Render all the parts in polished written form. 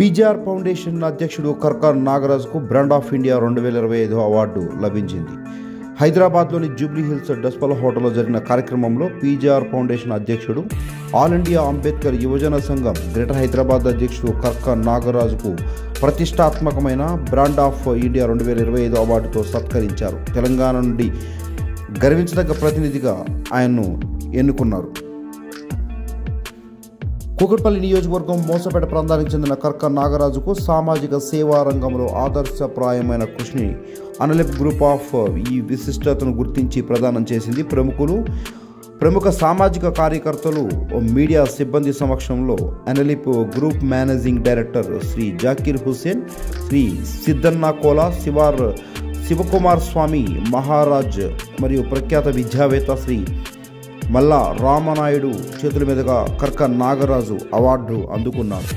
PGR foundation అధ్యక్షుడు కర్కర్ నాగరాజుకు brand of India 2025 award లభించింది. హైదరాబాద్లోని జూబ్లీ హిల్స్ డస్పల్ హోటల్లో జరిగిన కార్యక్రమంలో పీజీఆర్ ఫౌండేషన్ అధ్యక్షుడు, ఆల్ ఇండియా అంబేద్కర్ యువజన సంఘం గ్రేటర్ హైదరాబాద్ అధ్యక్షుడు కర్కర్ నాగరాజుకు ప్రతిష్టాత్మకమైన బ్రాండ్ ఆఫ్ ఇండియా 2025 అవార్డుతో సత్కరించారు. తెలంగాణ నుండి గర్వించదగ్గ ప్రతినిధిగా ఆయన్ను ఎన్నుకున్నారు. కూకట్పల్లి నియోజకవర్గం మోసపేట ప్రాంతానికి చెందిన కర్కర్ నాగరాజుకు సామాజిక సేవా రంగంలో ఆదర్శప్రాయమైన కృషిని అనలిప్ గ్రూప్ ఆఫ్ ఈ విశిష్టతను గుర్తించి ప్రదానం చేసింది. ప్రముఖ సామాజిక కార్యకర్తలు, మీడియా సిబ్బంది సమక్షంలో అనలిప్ group managing director Shri Zakir Hussain, Shri Siddanna Kola, Shivakumar Swami Maharaj మరియు ప్రఖ్యాత విద్యావేత్త శ్రీ మల్లా రామనాయుడు చేతుల మీదుగా కర్కర్ నాగరాజు అవార్డు అందుకున్నారు.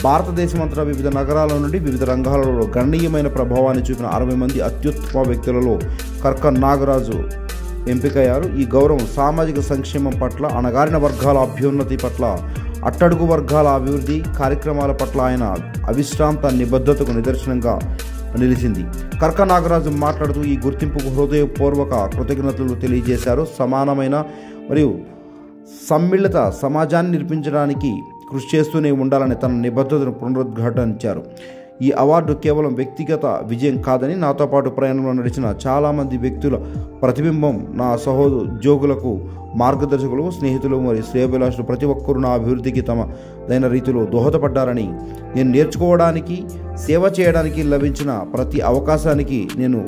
భారతదేశమంతటా వివిధ నగరాల నుండి వివిధ రంగాలలో గణనీయమైన ప్రభావాన్ని చూపిన 60 మంది అత్యుత్తమ వ్యక్తులలో కర్కర్ నాగరాజు ఎంపికయ్యారు. ఈ గౌరవం సామాజిక సంక్షేమం పట్ల, అణగారిన వర్గాల అభ్యున్నతి పట్ల, అట్టడుగు వర్గాల అభివృద్ధి కార్యక్రమాల పట్ల ఆయన అవిశ్రాంత నిబద్ధతకు నిదర్శనంగా నిలిచింది. కర్కర్ నాగరాజు మాట్లాడుతూ ఈ గుర్తింపుకు హృదయపూర్వక కృతజ్ఞతలు తెలియజేశారు. సమానమైన మరియు సమ్మిళిత సమాజాన్ని నిర్మించడానికి కృషి చేస్తూనే ఉండాలని తన నిబద్ధతను పునరుద్ఘాటించారు. ఈ అవార్డు కేవలం వ్యక్తిగత విజయం కాదని, నాతో పాటు ప్రయాణంలో నడిచిన చాలామంది వ్యక్తుల ప్రతిబింబం, నా సహోద్యోగులకు, మార్గదర్శకులకు, స్నేహితులు మరియు శ్రేయోభిలాషులు ప్రతి ఒక్కరూ నా అభివృద్ధికి తమదైన రీతిలో దోహదపడ్డారని, నేను నేర్చుకోవడానికి, సేవ చేయడానికి లభించిన ప్రతి అవకాశానికి నేను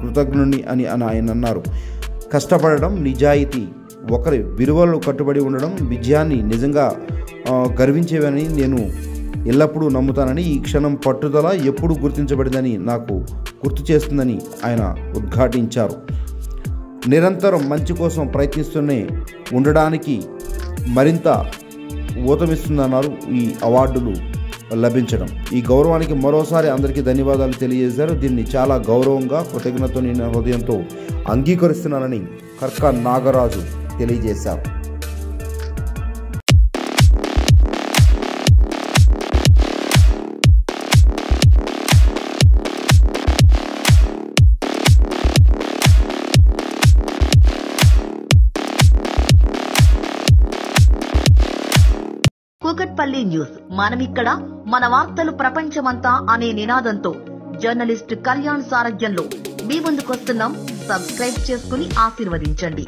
కృతజ్ఞుని అని ఆయన అన్నారు. కష్టపడడం, నిజాయితీ, ఒకరి విలువలు కట్టుబడి ఉండడం విజయాన్ని నిజంగా గర్వించేవని నేను ఎల్లప్పుడూ నమ్ముతానని, ఈ క్షణం పట్టుదల ఎప్పుడు గుర్తించబడిందని నాకు గుర్తు చేస్తుందని ఆయన ఉద్ఘాటించారు. నిరంతరం మంచి కోసం ప్రయత్నిస్తూనే ఉండడానికి మరింత ఊతమిస్తుందన్నారు ఈ అవార్డులు లభించడం. ఈ గౌరవానికి మరోసారి అందరికీ ధన్యవాదాలు తెలియజేశారు. దీన్ని చాలా గౌరవంగా, కృతజ్ఞతతో నిన్న హృదయంతో అంగీకరిస్తున్నానని కర్కర్ నాగరాజు తెలియజేశారు. కూకట్పల్లి న్యూస్, మనమిక్కడ, మన వార్తలు ప్రపంచమంతా అనే నినాదంతో జర్నలిస్ట్ కళ్యాణ్ సారథ్యంలో మీ ముందుకొస్తున్నాం. సబ్స్క్రైబ్ చేసుకుని ఆశీర్వదించండి.